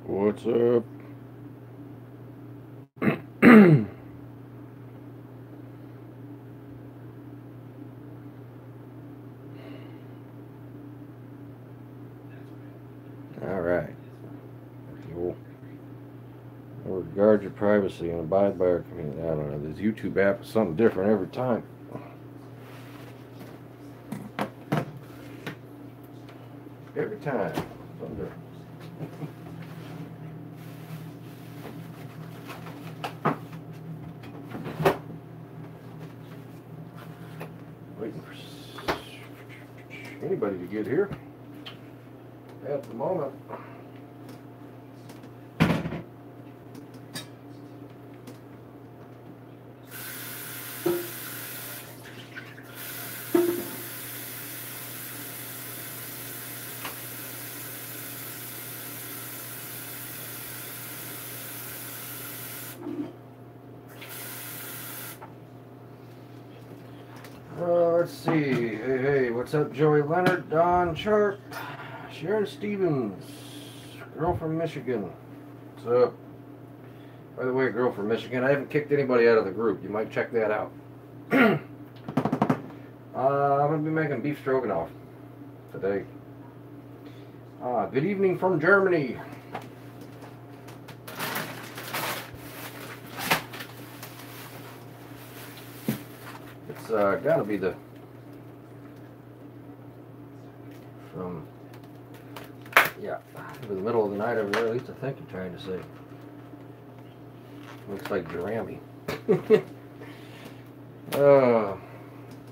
What's up? Alright. You'll regard your privacy and abide by our community. I don't know. This YouTube app is something different every time. Every time. Something different. Waiting for anybody to get here. At the moment. Let's see. Hey, what's up, Joey Leonard, Don Sharp, Sharon Stevens, girl from Michigan. What's up? By the way, girl from Michigan, I haven't kicked anybody out of the group. You might check that out. I'm going to be making beef stroganoff today. Good evening from Germany. It's gotta be the the middle of the night over there. At least I think you're trying to say. Looks like Jeremy.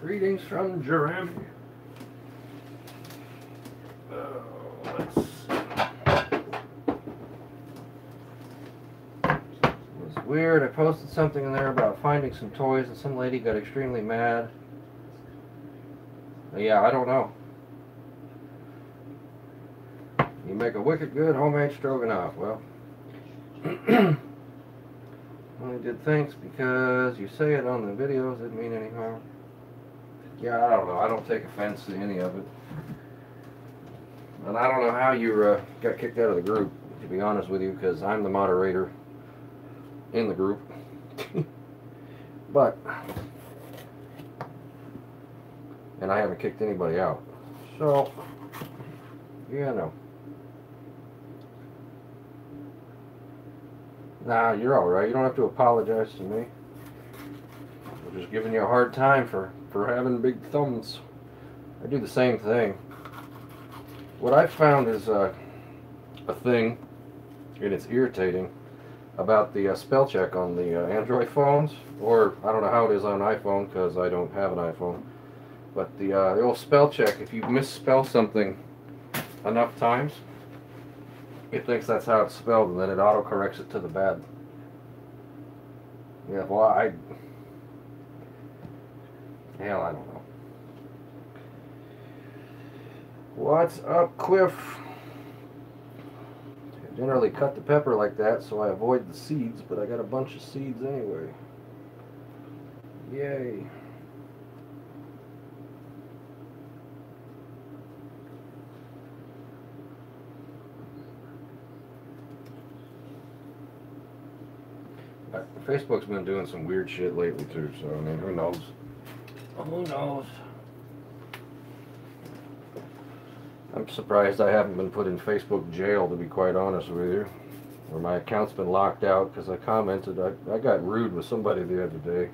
Greetings from Jeremy. Let's see. It was weird. I posted something in there about finding some toys, and some lady got extremely mad. Yeah, I don't know. You make a wicked good homemade stroganoff. Well, only did thanks because you say it on the videos. Didn't mean any harm. Yeah, I don't know. I don't take offense to any of it. And I don't know how you got kicked out of the group, to be honest with you, because I'm the moderator in the group. But, and I haven't kicked anybody out. So, yeah, no. Nah, you're alright. You don't have to apologize to me. I'm just giving you a hard time for having big thumbs. I do the same thing. What I found is a thing, and it's irritating, about the spell check on the Android phones, or I don't know how it is on iPhone because I don't have an iPhone. But the old spell check, if you misspell something enough times, it thinks that's how it's spelled, and then it auto-corrects it to the bad. Yeah, well, hell, I don't know. What's up, Cliff? I generally cut the pepper like that so I avoid the seeds, but I got a bunch of seeds anyway. Yay. Facebook's been doing some weird shit lately too, so I mean, who knows? Who knows? I'm surprised I haven't been put in Facebook jail, to be quite honest with you. Or my account's been locked out because I commented. I got rude with somebody the other day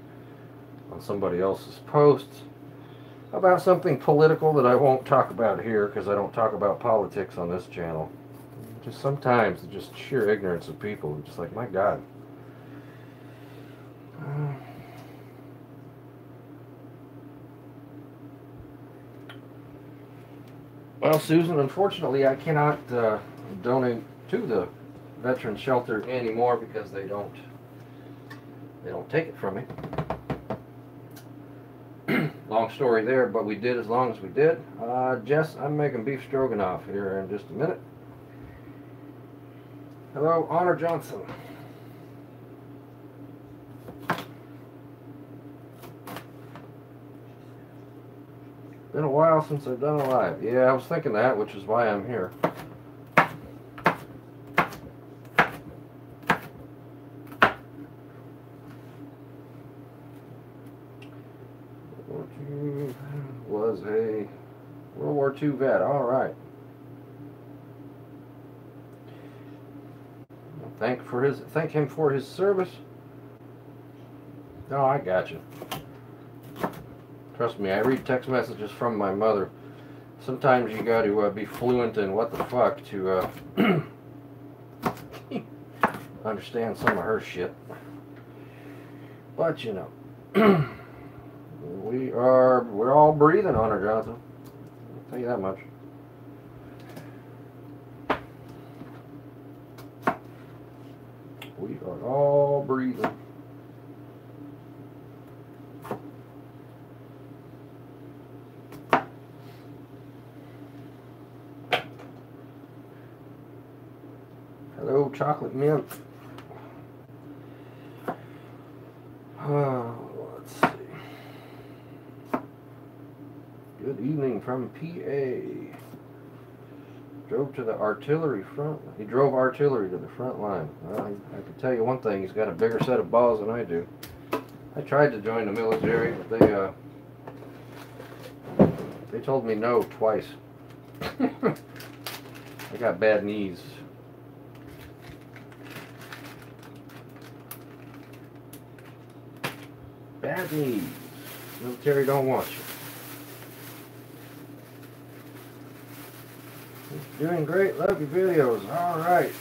on somebody else's post about something political that I won't talk about here because I don't talk about politics on this channel. Just sometimes, just sheer ignorance of people. Just like, my God. Well, Susan, unfortunately, I cannot donate to the veteran shelter anymore because they don't take it from me. Long story there, but we did as long as we did. Jess, I'm making beef stroganoff here in just a minute. Hello, Honor Johnson. Been a while since I've done a live. Yeah, I was thinking that, which is why I'm here. War II vet. All right. Thank him for his service. Oh, I got you. Trust me, I read text messages from my mother. Sometimes you got to be fluent in what the fuck to understand some of her shit. But you know, we're all breathing on her, Jonathan. I'll tell you that much. We are all breathing. Hello, chocolate mint. Let's see. Good evening from PA. Drove to the artillery front. He drove artillery to the front line. Well, I can tell you one thing. He's got a bigger set of balls than I do. I tried to join the military, but they told me no twice. I got bad knees. Bad knees. Military don't want you. Doing great, love your videos. Alright.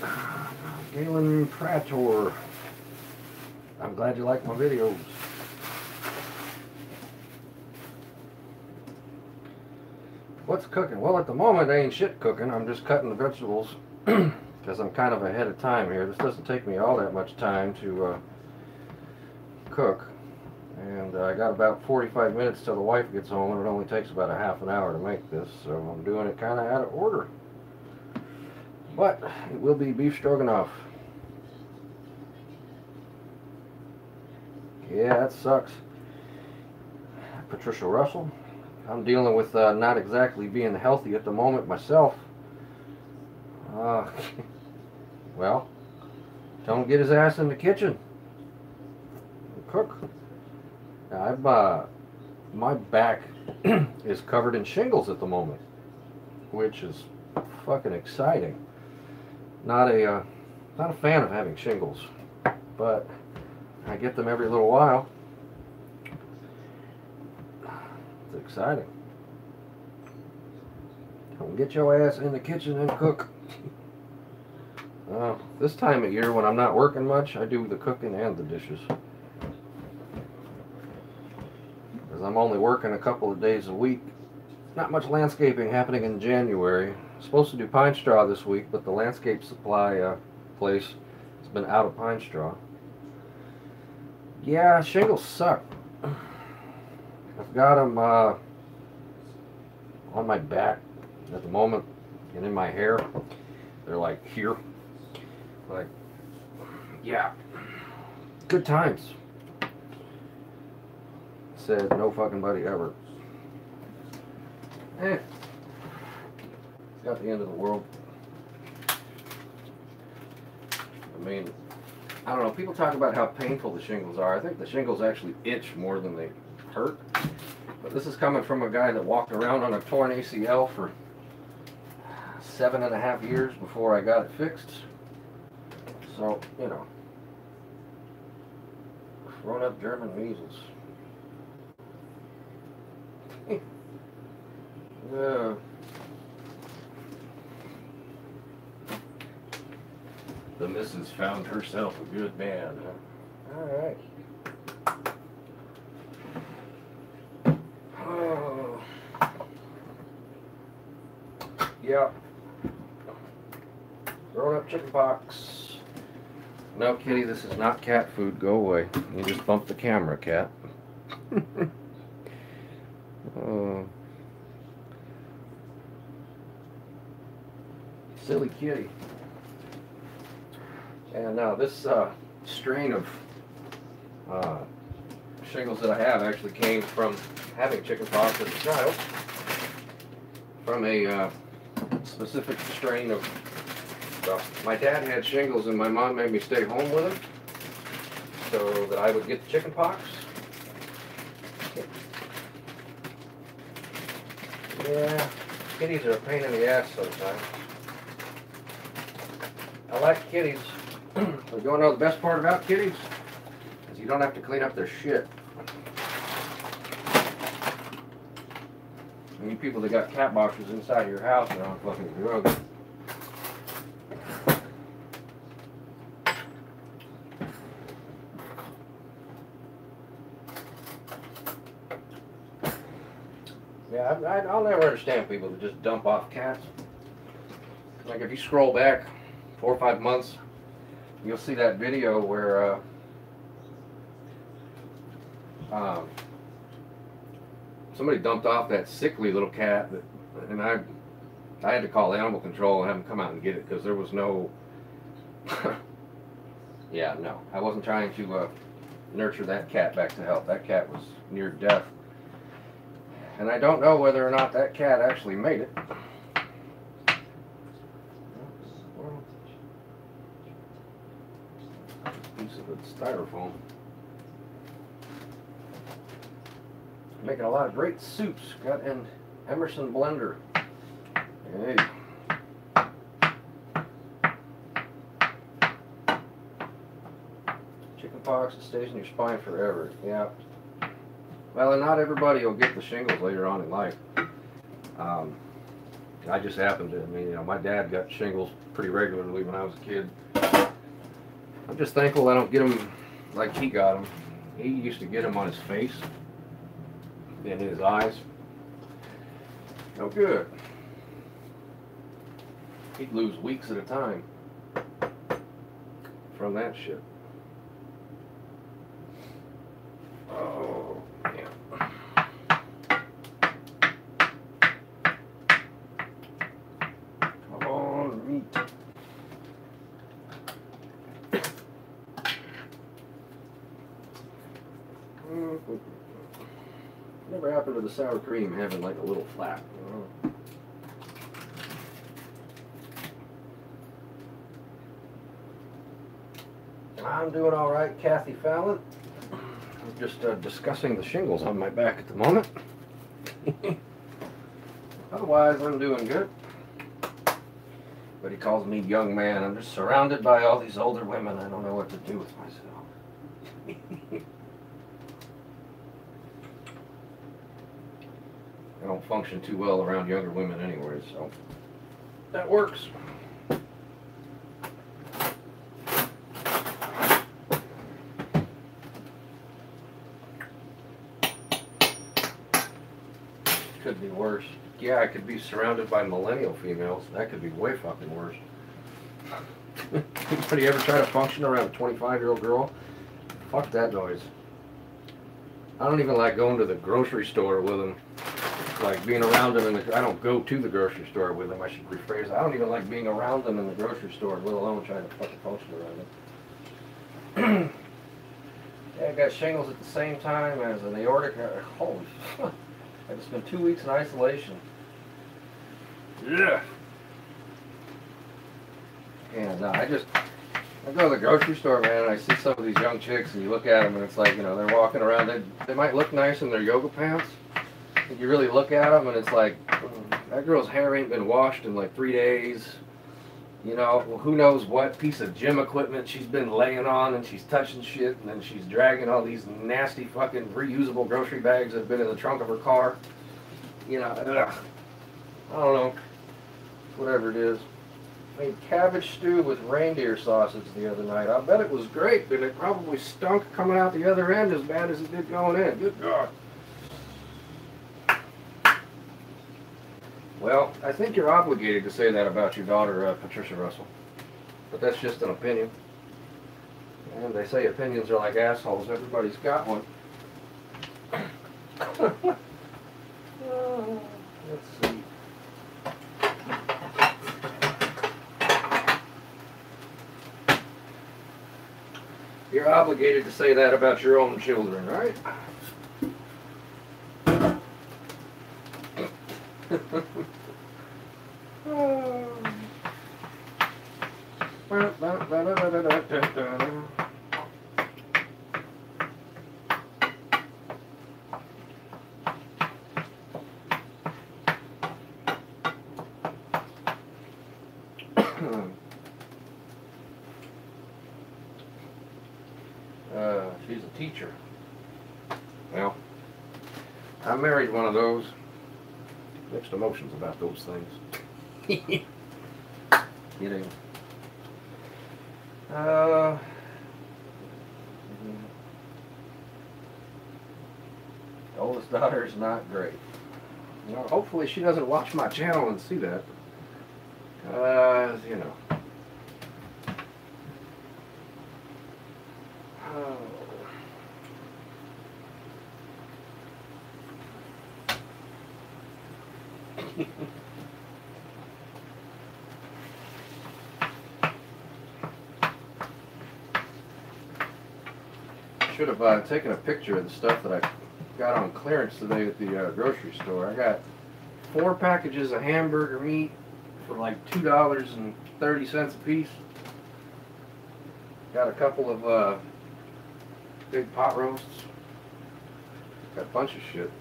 Galen Prator. I'm glad you like my videos. What's cooking? Well, at the moment, ain't shit cooking. I'm just cutting the vegetables because I'm kind of ahead of time here. This doesn't take me all that much time to cook. And I got about 45 minutes till the wife gets home, and it only takes about a half an hour to make this, so I'm doing it kind of out of order. But it will be beef stroganoff. Yeah, that sucks. Patricia Russell. I'm dealing with not exactly being healthy at the moment myself. Well, tell him to get his ass in the kitchen and cook. Now, my back is covered in shingles at the moment, which is fucking exciting. Not a fan of having shingles, but I get them every little while. It's exciting. Come get your ass in the kitchen and cook. This time of year when I'm not working much, I do the cooking and the dishes. Because I'm only working a couple of days a week. Not much landscaping happening in January. I'm supposed to do pine straw this week, but the landscape supply place has been out of pine straw. Yeah, shingles suck. I've got them on my back at the moment and in my hair. They're like here. Like, yeah, good times. Said no fucking buddy ever. It's not the end of the world. I mean, I don't know, people talk about how painful the shingles are. I think the shingles actually itch more than they hurt. But this is coming from a guy that walked around on a torn ACL for 7.5 years before I got it fixed. So, you know, grown up German measles. The missus found herself a good man. Alright. Oh. Yeah. Grown up chicken pox. No, kitty, this is not cat food. Go away. You just bumped the camera, cat. Oh. Silly kitty. And now this strain of shingles that I have actually came from having chicken pox as a child. From a specific strain of... my dad had shingles and my mom made me stay home with him so that I would get the chicken pox. Yeah. Kitties are a pain in the ass sometimes. I like kitties. But you want to know the best part about kitties? Is you don't have to clean up their shit. And you people that got cat boxes inside your house are on fucking drugs. Yeah, I'll never understand people that just dump off cats. Like if you scroll back 4 or 5 months, you'll see that video where somebody dumped off that sickly little cat, and I had to call animal control and have them come out and get it because there was no. Yeah, no, I wasn't trying to nurture that cat back to health. That cat was near death. And I don't know whether or not that cat actually made it. Piece of it, styrofoam. Making a lot of great soups. Got an Emerson blender. Hey. Chicken pox, it stays in your spine forever. Yeah. Well, and not everybody will get the shingles later on in life. I just happened to. I mean, you know, my dad got shingles pretty regularly when I was a kid. I'm just thankful I don't get them like he got them. He used to get them on his face, in his eyes. No good. He'd lose weeks at a time from that shit. Oh, yeah. Come on, meat. Never happened to the sour cream having like a little flap, you know? I'm doing all right, Kathy Fallon. I'm just discussing the shingles on my back at the moment. Otherwise, I'm doing good. But he calls me young man. I'm just surrounded by all these older women. I don't know what to do with myself. I don't function too well around younger women anyway, so that works. Could be worse. Yeah, I could be surrounded by millennial females. That could be way fucking worse. Anybody ever try to function around a 25-year-old girl? Fuck that noise. I don't even like going to the grocery store with them. Like being around them I don't go to the grocery store with them. I should rephrase that. I don't even like being around them in the grocery store, let alone trying to fucking function around them. Yeah, I got shingles at the same time as an aortic. Holy fuck. I just spent 2 weeks in isolation. Yeah. And I go to the grocery store, man, and I see some of these young chicks, and you look at them, and it's like, you know, they're walking around. They might look nice in their yoga pants. And you really look at them, and it's like, that girl's hair ain't been washed in like 3 days. You know, well, who knows what piece of gym equipment she's been laying on, and she's touching shit, and then she's dragging all these nasty fucking reusable grocery bags that have been in the trunk of her car. You know, ugh. I don't know. Whatever it is. I made cabbage stew with reindeer sausage the other night. I bet it was great, but it probably stunk coming out the other end as bad as it did going in. Good God. Well, I think you're obligated to say that about your daughter, Patricia Russell. But that's just an opinion. And they say opinions are like assholes. Everybody's got one. Let's see. You're obligated to say that about your own children, right? She's a teacher. Well, I married one of those. Mixed emotions about those things. Kidding. Oldest daughter is not great. Well, hopefully she doesn't watch my channel and see that. You know. Oh. Should have taken a picture of the stuff that I got on clearance today at the grocery store. I got 4 packages of hamburger meat for like $2.30 a piece. Got a couple of big pot roasts. Got a bunch of shit.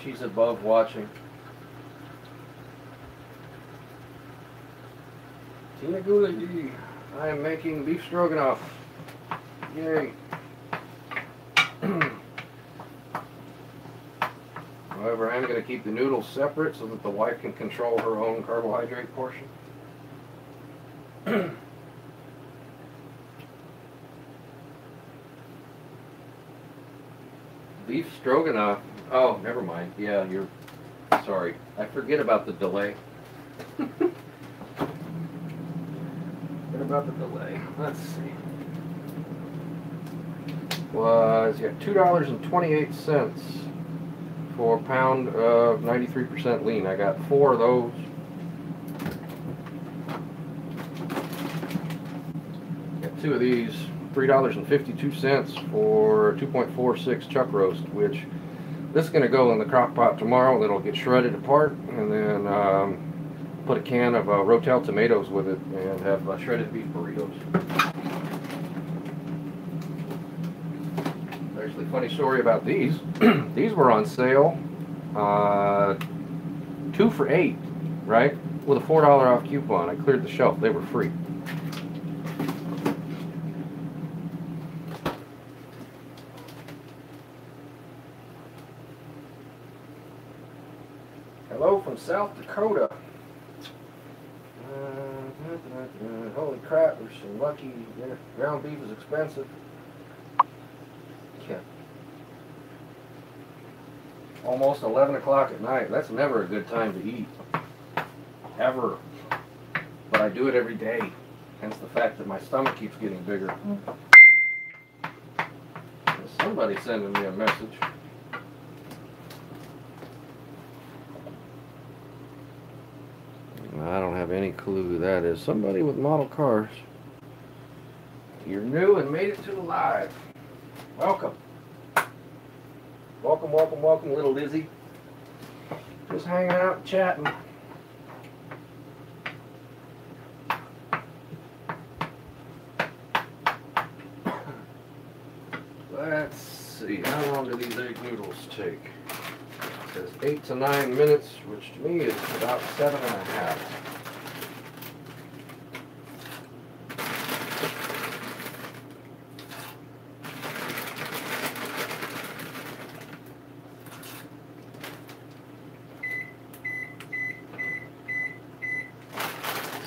She's above watching. Tina Gula, I am making beef stroganoff. Yay. However, I'm going to keep the noodles separate so that the wife can control her own carbohydrate portion. Beef stroganoff. Oh, never mind. Yeah, you're sorry. I forget about the delay. Forget about the delay. Let's see. Was $2.28 for a pound of 93% lean. I got 4 of those. Got 2 of these. $3.52 for 2.46 chuck roast, which this is going to go in the crock pot tomorrow, and it'll get shredded apart, and then put a can of Rotel tomatoes with it and have shredded beef burritos. Actually, funny story about these. These were on sale, 2 for $8, right? With a $4 off coupon. I cleared the shelf. They were free. Hello from South Dakota. Holy crap, we're so lucky. Ground beef is expensive. Yeah. Almost 11 o'clock at night. That's never a good time to eat. Ever. But I do it every day. Hence the fact that my stomach keeps getting bigger. Somebody's sending me a message. I don't have any clue who that is. Somebody with model cars. You're new and made it to the live. Welcome. Welcome, welcome, welcome, little Lizzie. Just hanging out and chatting. Let's see, how long do these egg noodles take? It says 8 to 9 minutes, which to me is about 7.5.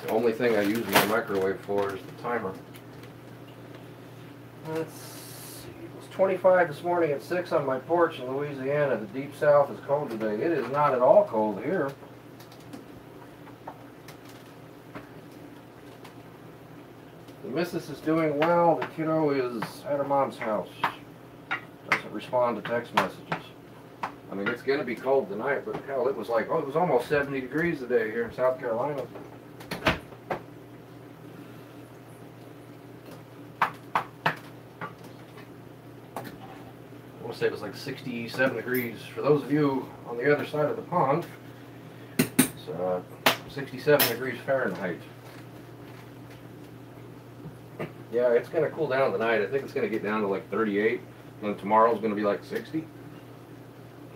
The only thing I use my microwave for is the timer. Let's see. It was 25 this morning at 6 on my porch in Louisiana. The deep south is cold today. It is not at all cold here. The missus is doing well. The kiddo is at her mom's house. Doesn't respond to text messages. I mean, it's going to be cold tonight, but hell, it was like, oh, it was almost 70 degrees today here in South Carolina. I want to say it was like 67 degrees. For those of you on the other side of the pond, it's 67 degrees Fahrenheit. Yeah, it's going to cool down tonight. I think it's going to get down to like 38, and tomorrow's going to be like 60.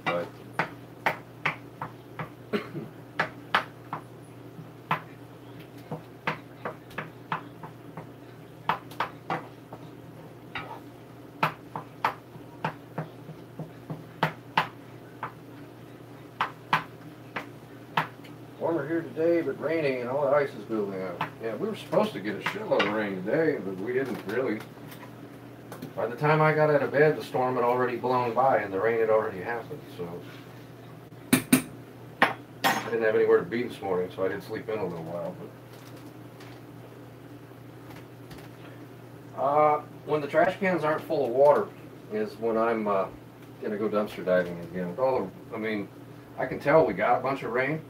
But Warmer here today, but raining and all the ice is building up. Yeah, we were supposed to get a shitload of rain today, but we didn't really. By the time I got out of bed, the storm had already blown by and the rain had already happened, so I didn't have anywhere to be this morning, so I did sleep in a little while. But when the trash cans aren't full of water is when I'm gonna go dumpster diving again. With all the, I mean, I can tell we got a bunch of rain.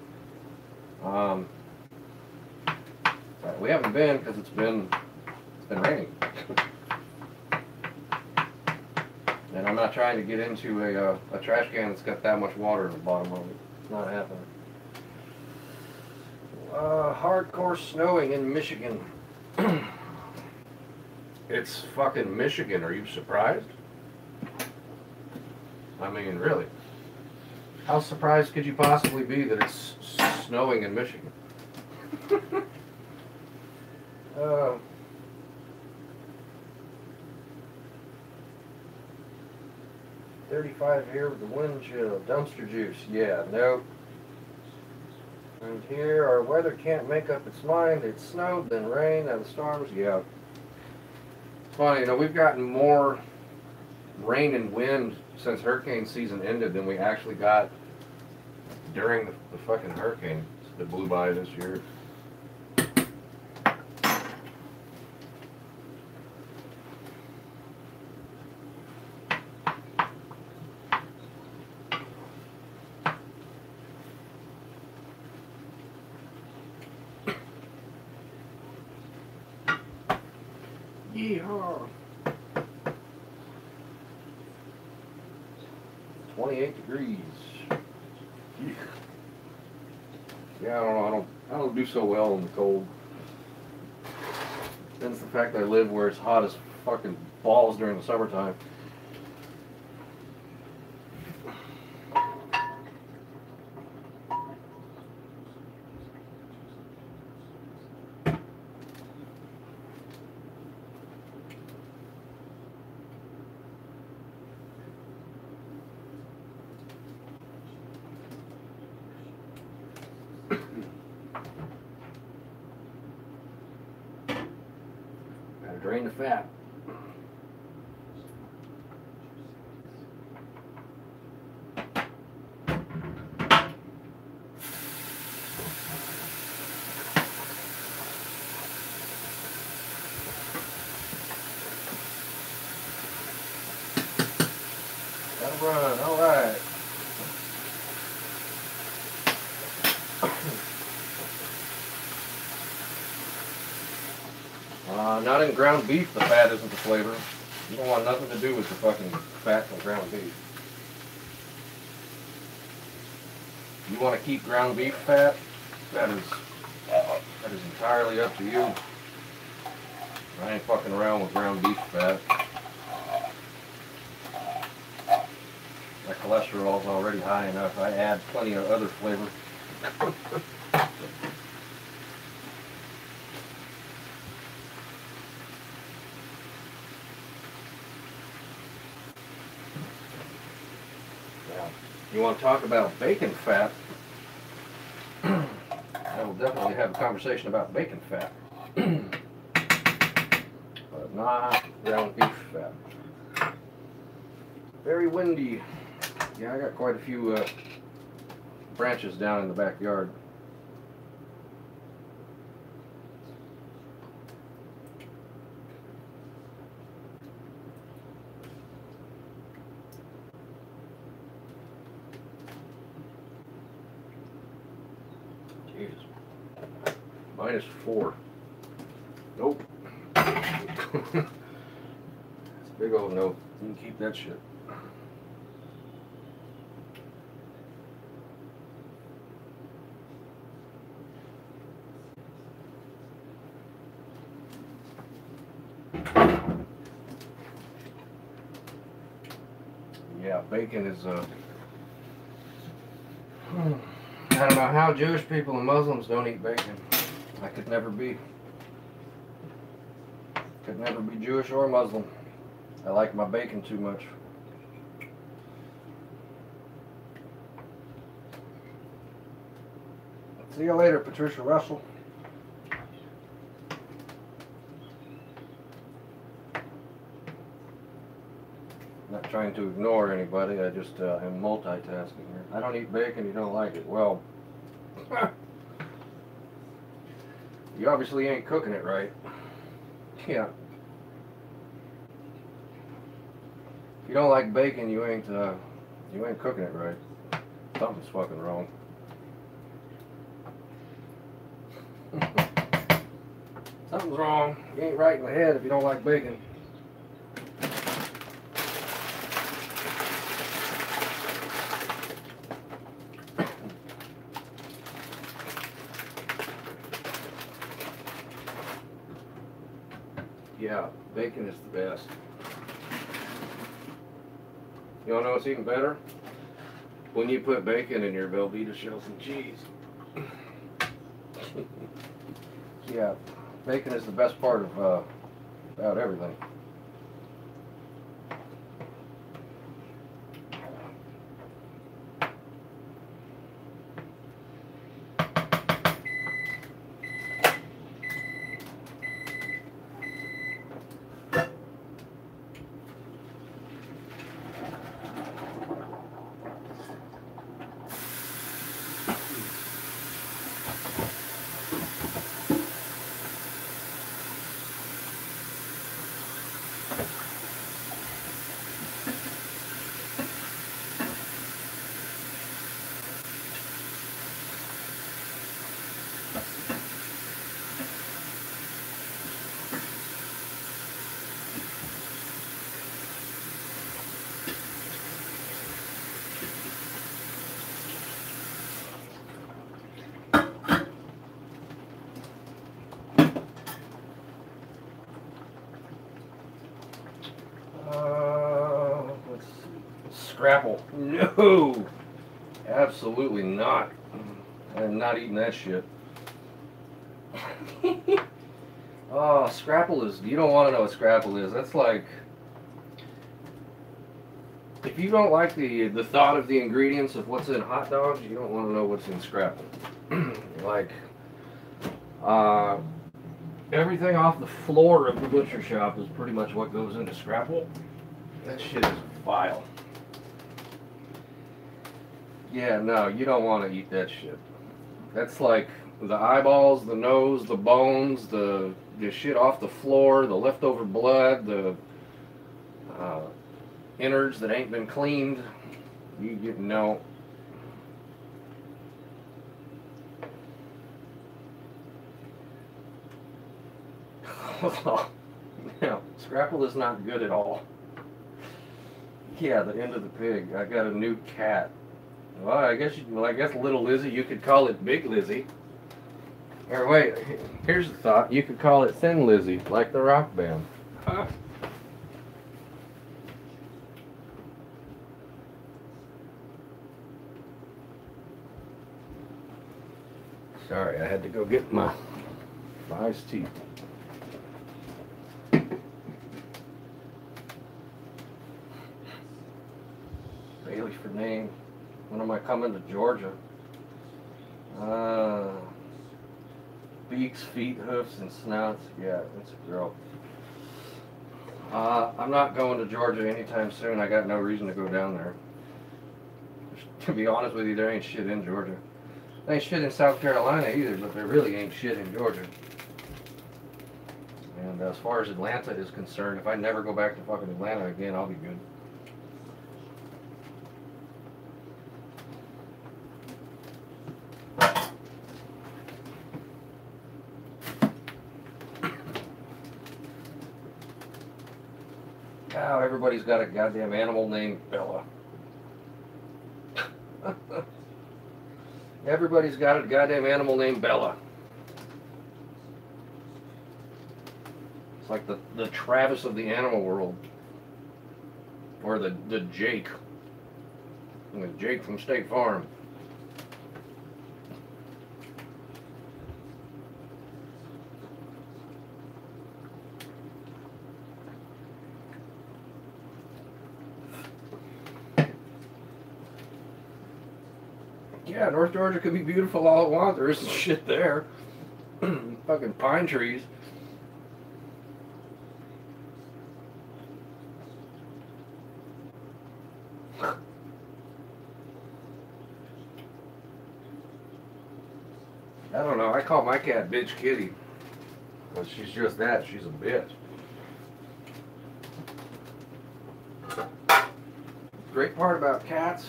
We haven't been because it's been raining. And I'm not trying to get into a trash can that's got that much water in the bottom of it. It's not happening. Hardcore snowing in Michigan. It's fucking Michigan. Are you surprised? I mean, really? How surprised could you possibly be that it's snowing in Michigan? 35 here with the wind chill. Dumpster juice. Yeah, nope. And here, our weather can't make up its mind. It snowed, then rain, and the storms. Yeah. It's funny, you know, we've gotten more rain and wind since hurricane season ended than we actually got during the fucking hurricane that blew by this year. Yeehaw! 28 degrees. Yeah, I don't know. I don't do so well in the cold. Then it's the fact that I live where it's hot as fucking balls during the summertime. Drain the fat. Gotta run, all right. Not in ground beef, the fat isn't the flavor. You don't want nothing to do with the fucking fat from ground beef. You want to keep ground beef fat? That is entirely up to you. I ain't fucking around with ground beef fat. My cholesterol's already high enough. I add plenty of other flavor. You want to talk about bacon fat? I will definitely have a conversation about bacon fat. But not ground beef fat. Very windy. Yeah, I got quite a few branches down in the backyard. -4. Nope. It's a big old nope. You can keep that shit. Yeah, bacon is I don't know how Jewish people and Muslims don't eat bacon. I could never be. Could never be Jewish or Muslim. I like my bacon too much. See you later, Patricia Russell. Not trying to ignore anybody, I just am multitasking here. I don't eat bacon, you don't like it. Well, you obviously ain't cooking it right. Yeah. If you don't like bacon, you ain't cooking it right. Something's fucking wrong. Something's wrong. You ain't right in the head if you don't like bacon. Yeah, bacon is the best. You wanna know what's even better? When you put bacon in your Velveeta shells and cheese. Yeah, bacon is the best part of about everything. Let's see. Scrapple. No! Absolutely not. I'm not eating that shit. Oh, Scrapple is... You don't want to know what Scrapple is. That's like... If you don't like the thought of the ingredients of what's in hot dogs, you don't want to know what's in Scrapple. Like... everything off the floor of the butcher shop is pretty much what goes into Scrapple. That shit is vile. Yeah, no, you don't want to eat that shit. That's like the eyeballs, the nose, the bones, the shit off the floor, the leftover blood, the innards that ain't been cleaned. You get no. No, Scrapple is not good at all. Yeah, the end of the pig. I got a new cat. Well, I guess Little Lizzie, you could call it Big Lizzie. Or wait, here's a thought. You could call it Thin Lizzie, like the rock band. Huh? Sorry, I had to go get my iced tea. Bailey for name. When am I coming to Georgia? Beaks, feet, hoofs, and snouts. Yeah, that's a girl. I'm not going to Georgia anytime soon. I got no reason to go down there. To be honest with you, there ain't shit in Georgia. There ain't shit in South Carolina either, but there really ain't shit in Georgia. And as far as Atlanta is concerned, if I never go back to fucking Atlanta again, I'll be good. Oh, everybody's got a goddamn animal named Bella. Everybody's got a goddamn animal named Bella. It's like the Travis of the animal world. Or the Jake. The Jake from State Farm. Yeah, North Georgia could be beautiful all it wants. There isn't shit there. Fucking pine trees. I don't know. I call my cat Bitch Kitty. But she's just that. She's a bitch. Great part about cats,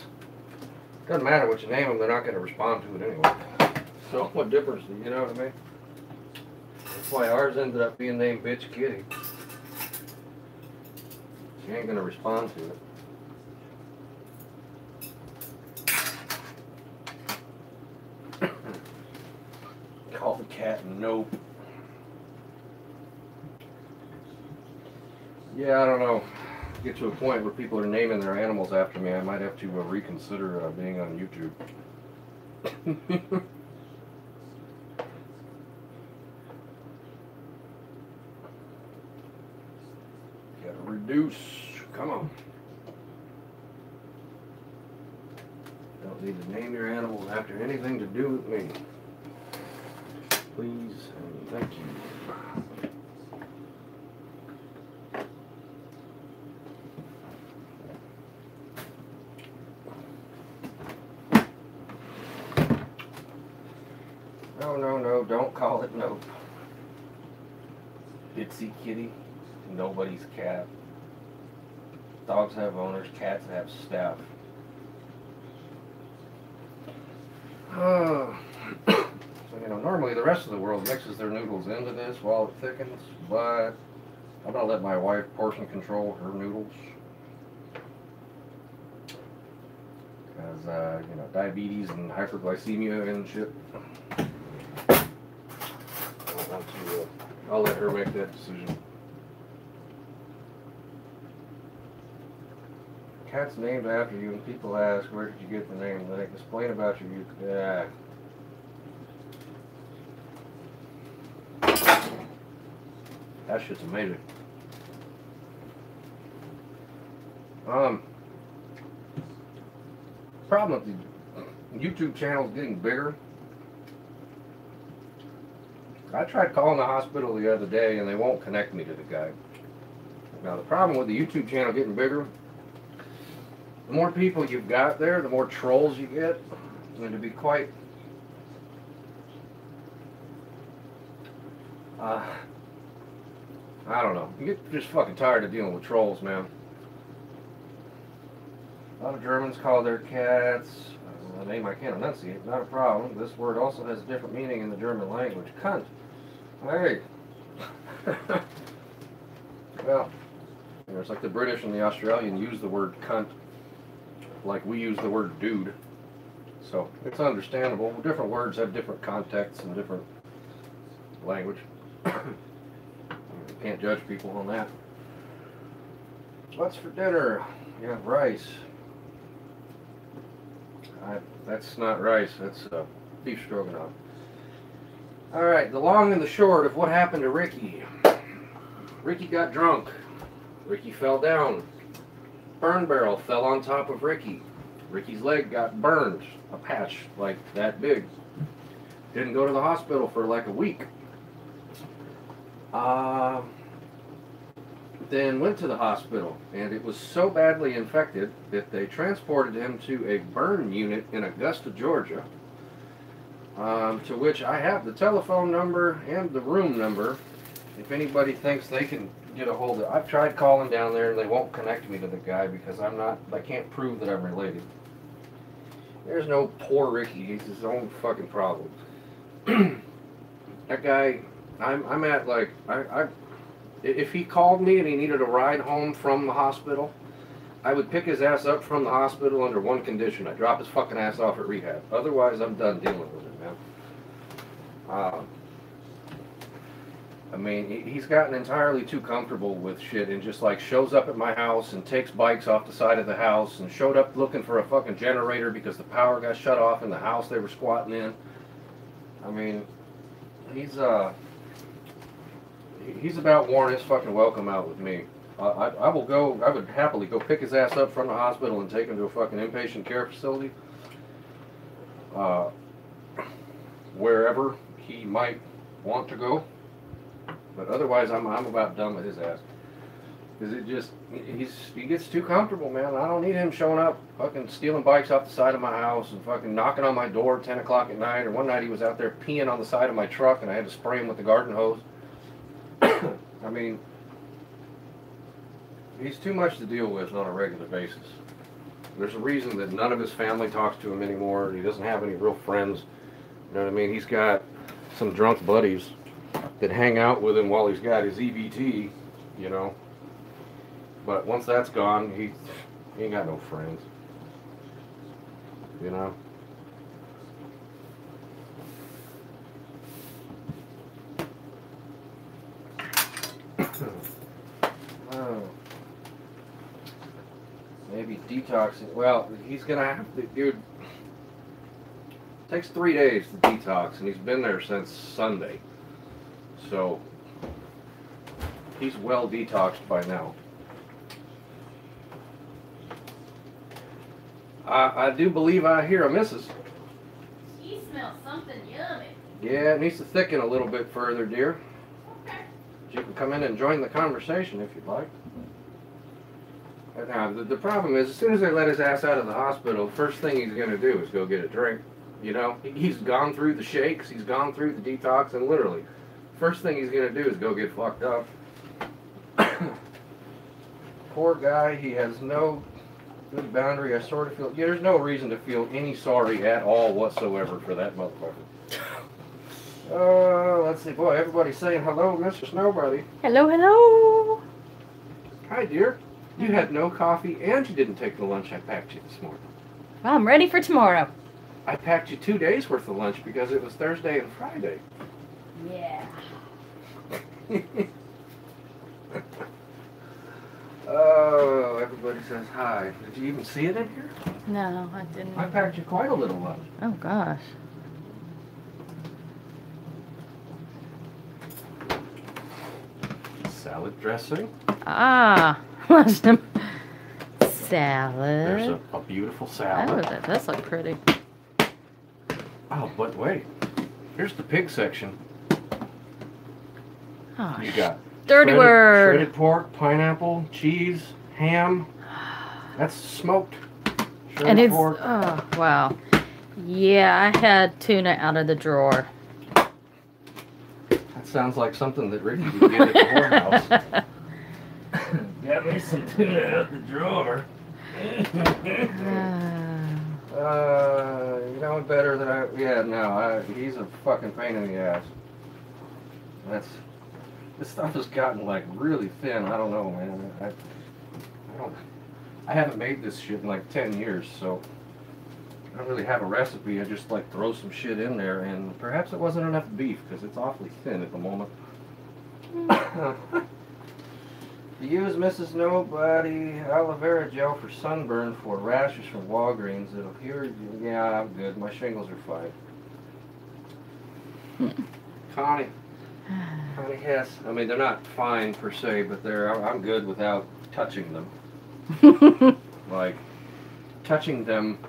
doesn't matter what you name them, they're not going to respond to it anyway. So what difference do you know what I mean? That's why ours ended up being named Bitch Kitty. She ain't going to respond to it. Call the cat Nope. Yeah, I don't know. Get to a point where people are naming their animals after me, I might have to reconsider being on YouTube. Gotta reduce. Come on. Don't need to name your animals after anything to do with me. Please and thank you. No, don't call it Nope. Bitsy Kitty, nobody's cat. Dogs have owners, cats have staff. So, normally the rest of the world mixes their noodles into this while it thickens, but I'm going to let my wife portion control her noodles. Because, diabetes and hyperglycemia and shit. I'll let her make that decision. Cat's named after you, and people ask, where did you get the name? They explain about you. Yeah. That shit's amazing. Problem with the YouTube channel is getting bigger. I tried calling the hospital the other day and they won't connect me to the guy. Now the problem with the YouTube channel getting bigger, the more people you've got there, the more trolls you get. And to be quite I don't know. You get just fucking tired of dealing with trolls, man. A lot of Germans call their cats a name I can't enunciate, not a problem. This word also has a different meaning in the German language. Cunt. Hey. Well, it's like the British and the Australian use the word cunt like we use the word dude. So it's understandable. Different words have different contexts and different language. Can't judge people on that. What's for dinner? You have rice. That's not rice, that's beef stroganoff. Alright, the long and the short of what happened to Ricky. Ricky got drunk. Ricky fell down. Burn barrel fell on top of Ricky. Ricky's leg got burned. A patch like that big. Didn't go to the hospital for like a week. Then went to the hospital, and it was so badly infected that they transported him to a burn unit in Augusta, Georgia, to which I have the telephone number and the room number if anybody thinks they can get a hold of. I've tried calling down there and they won't connect me to the guy because I can't prove that I'm related. There's no poor Ricky, he's his own fucking problem. That guy, I'm at like, if he called me and he needed a ride home from the hospital, I would pick his ass up from the hospital under one condition. I'd drop his fucking ass off at rehab. Otherwise, I'm done dealing with him, man. I mean, he's gotten entirely too comfortable with shit and just like shows up at my house and takes bikes off the side of the house and showed up looking for a fucking generator because the power got shut off in the house they were squatting in. I mean, he's about worn his fucking welcome out with me. I would happily go pick his ass up from the hospital and take him to a fucking inpatient care facility. uh, wherever he might want to go. But otherwise, I'm about done with his ass. Cause it just he gets too comfortable, man. I don't need him showing up, fucking stealing bikes off the side of my house and fucking knocking on my door at 10 o'clock at night. Or one night he was out there peeing on the side of my truck and I had to spray him with the garden hose. I mean, he's too much to deal with on a regular basis. There's a reason that none of his family talks to him anymore. He doesn't have any real friends. You know what I mean? He's got some drunk buddies that hang out with him while he's got his EBT, you know. But once that's gone, he ain't got no friends. You know? Oh. Maybe detoxing. Well, he's gonna have to, dude. It takes 3 days to detox, and he's been there since Sunday. So, he's well detoxed by now. I do believe I hear a missus. She smells something yummy. Yeah, it needs to thicken a little bit further, dear. Okay. You can come in and join the conversation if you'd like. Now, the problem is, as soon as they let his ass out of the hospital, first thing he's going to do is go get a drink. You know, he's gone through the shakes, he's gone through the detox, and literally, first thing he's going to do is go get fucked up. Poor guy, he has no good boundary. I sort of feel, yeah, there's no reason to feel any sorry at all whatsoever for that motherfucker. Let's see, boy, everybody's saying hello, Mr. Snowbody. Hello, hello. Hi, dear. You had no coffee and you didn't take the lunch I packed you this morning. Well, I'm ready for tomorrow. I packed you 2 days worth of lunch because it was Thursday and Friday. Yeah. Oh, everybody says hi. Did you even see it in here? No, I didn't. I packed you quite a little lunch. Oh, gosh. Salad dressing. Ah, some salad. There's a beautiful Oh, salad. that does look pretty. Oh, but wait. Here's the pig section. Oh, You got dirty word. shredded pork, pineapple, cheese, ham. That's smoked. Shredded And it's, pork. oh, wow. Yeah, I had tuna out of the drawer. That sounds like something that Ricky would get at the whorehouse. Got me some tuna out the drawer. You know better than I. Yeah, no, he's a fucking pain in the ass. This stuff has gotten like really thin. I don't know, man. I haven't made this shit in like 10 years, so I don't really have a recipe. I just like throw some shit in there, and perhaps it wasn't enough beef because it's awfully thin at the moment. Use Mrs. Nobody aloe vera gel for sunburn for rashes from Walgreens. It'll cure you. Yeah, I'm good. My shingles are fine. Connie Hess. I mean, they're not fine per se, but I'm good without touching them. Like touching them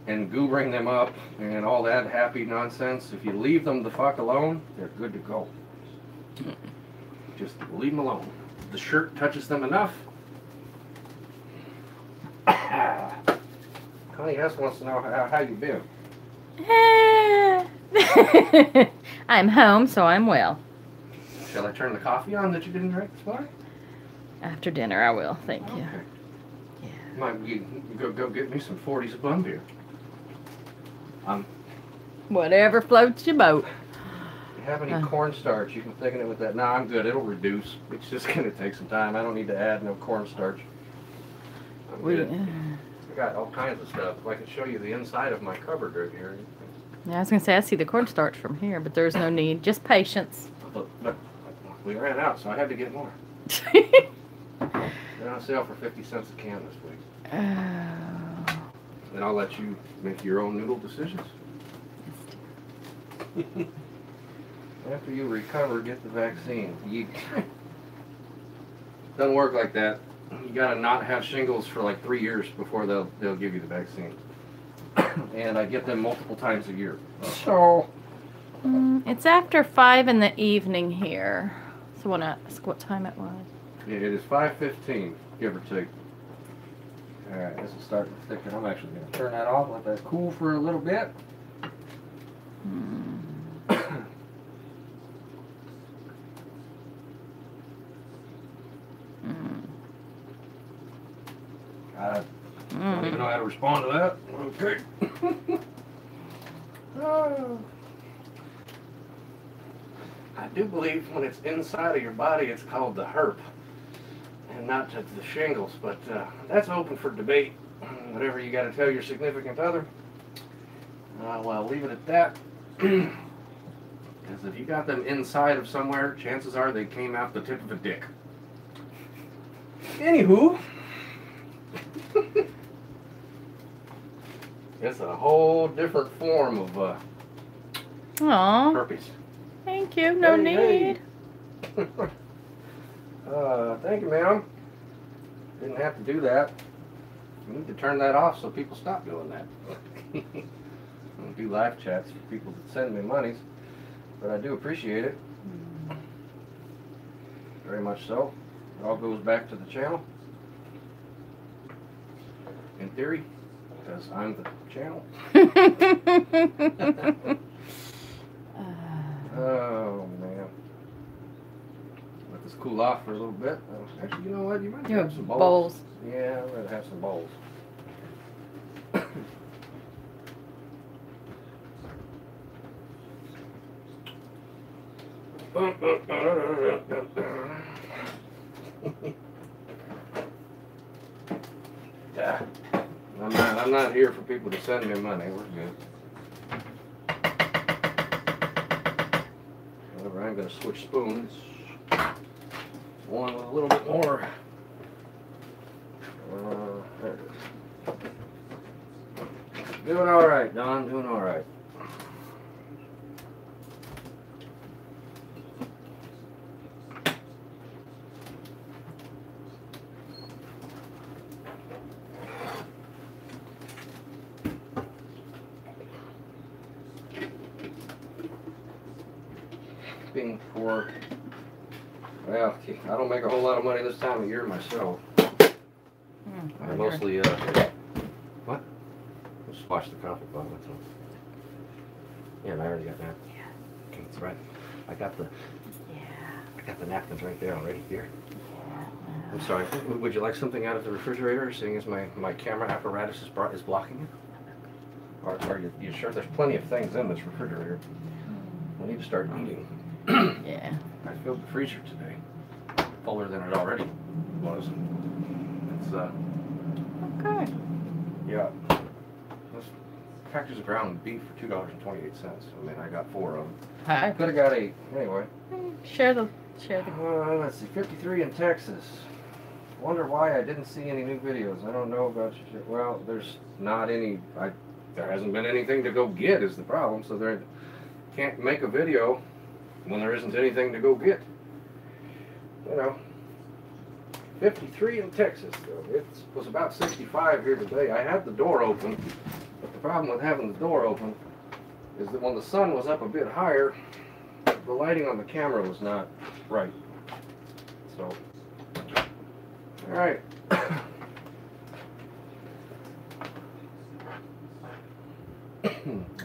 and goobering them up and all that happy nonsense. If you leave them the fuck alone, they're good to go. Just leave them alone. The shirt touches them enough. Connie Hess wants to know how you been. I'm home, so I'm well. Shall I turn the coffee on that you didn't drink this morning? After dinner, I will. Thank you. Okay. Yeah. Might you go get me some 40s of bun beer. Whatever floats your boat. You have any cornstarch? You can thicken it with that. No, I'm good. It'll reduce. It's just gonna take some time. I don't need to add no cornstarch. I'm good. I got all kinds of stuff. I can show you the inside of my cupboard right here. Yeah, I was going to say, I see the cornstarch from here, but there's no need. Just patience. Look, we ran out, so I had to get more. They're on sale for 50 cents a can this week. Oh. And I'll let you make your own noodle decisions. After you recover, get the vaccine. Doesn't work like that. You gotta not have shingles for like 3 years before they'll give you the vaccine. and I get them multiple times a year. So It's after 5 in the evening here. So I want to ask what time it was. it is 5:15, give or take. All right, this is starting to thicken. I'm actually going to turn that off, let that cool for a little bit. I don't even know how to respond to that. Okay. I do believe when it's inside of your body, it's called the herp, and not the shingles. But that's open for debate. Whatever you got to tell your significant other, I'll leave it at that. Because if you got them inside of somewhere, chances are they came out the tip of a dick. Anywho. It's a whole different form of Aw, herpes. thank you. No Hey, need. Thank you, ma'am. Didn't have to do that. You need to turn that off so people stop doing that. I don't do live chats for people that send me monies, but I do appreciate it. Very much so. It all goes back to the channel. In theory, because I'm the channel. Oh man. Let this cool off for a little bit. Actually, you know what? You might You have have some bowls. bowls. Yeah, I'm gonna have some bowls. Yeah. I'm not here for people to send me money. We're good. However, I'm going to switch spoons. One with a little bit more. There it is. Doing all right, Don. Doing all right. For, well, I don't make a whole lot of money this time of year myself. I mostly, what? Just wash the coffee pot, that's all. Yeah, and I already got that. Yeah. Okay, that's right. I got the napkins right there already here. I'm sorry, would you like something out of the refrigerator, seeing as my camera apparatus is blocking it? Or are you sure there's plenty of things in this refrigerator? We need to start eating. Yeah. I filled the freezer today, fuller than it already was. It's Okay. yeah. This package of ground beef for $2.28. I mean, I got 4 of them. Hi. Could have got 8 anyway. Share the. Let's see, 53 in Texas. Wonder why I didn't see any new videos. I don't know about you. Well, there's not any. There hasn't been anything to go get is the problem. So they can't make a video when there isn't anything to go get. You know, 53 in Texas, though. It was about 65 here today. I had the door open, but the problem with having the door open is that when the sun was up a bit higher, the lighting on the camera was not right. So, all right.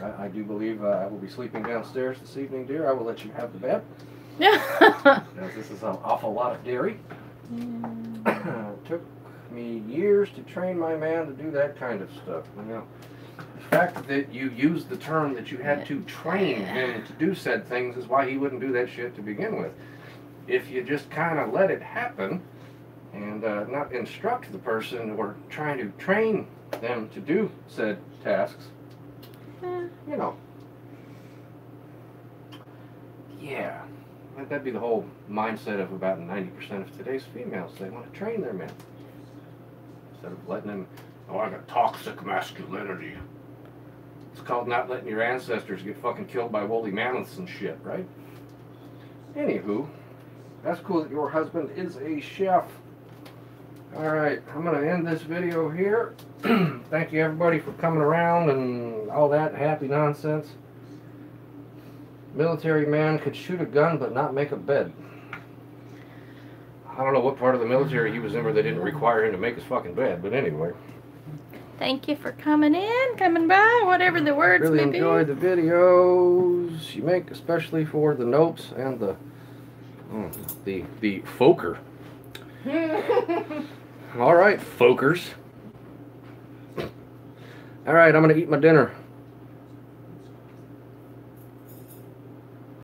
I do believe I will be sleeping downstairs this evening, dear. I will let you have the bed. Yeah. As this is an awful lot of dairy. It took me years to train my man to do that kind of stuff. You know, the fact that you used the term that you had to train him to do said things is why he wouldn't do that shit to begin with. If you just kind of let it happen and not instruct the person or trying to train them to do said tasks, you know. Yeah. That'd be the whole mindset of about 90% of today's females. They want to train their men. Instead of letting them, oh, I got toxic masculinity. It's called not letting your ancestors get fucking killed by woolly mammoths and shit, right? Anywho, that's cool that your husband is a chef. Alright, I'm going to end this video here. Thank you everybody for coming around and all that happy nonsense. Military man could shoot a gun but not make a bed. I don't know what part of the military he was in where they didn't require him to make his fucking bed, but anyway. Thank you for coming in, coming by, whatever the words Really may enjoyed be. the videos you make, especially for the notes and the foker. All right, folkers. All right, I'm gonna eat my dinner.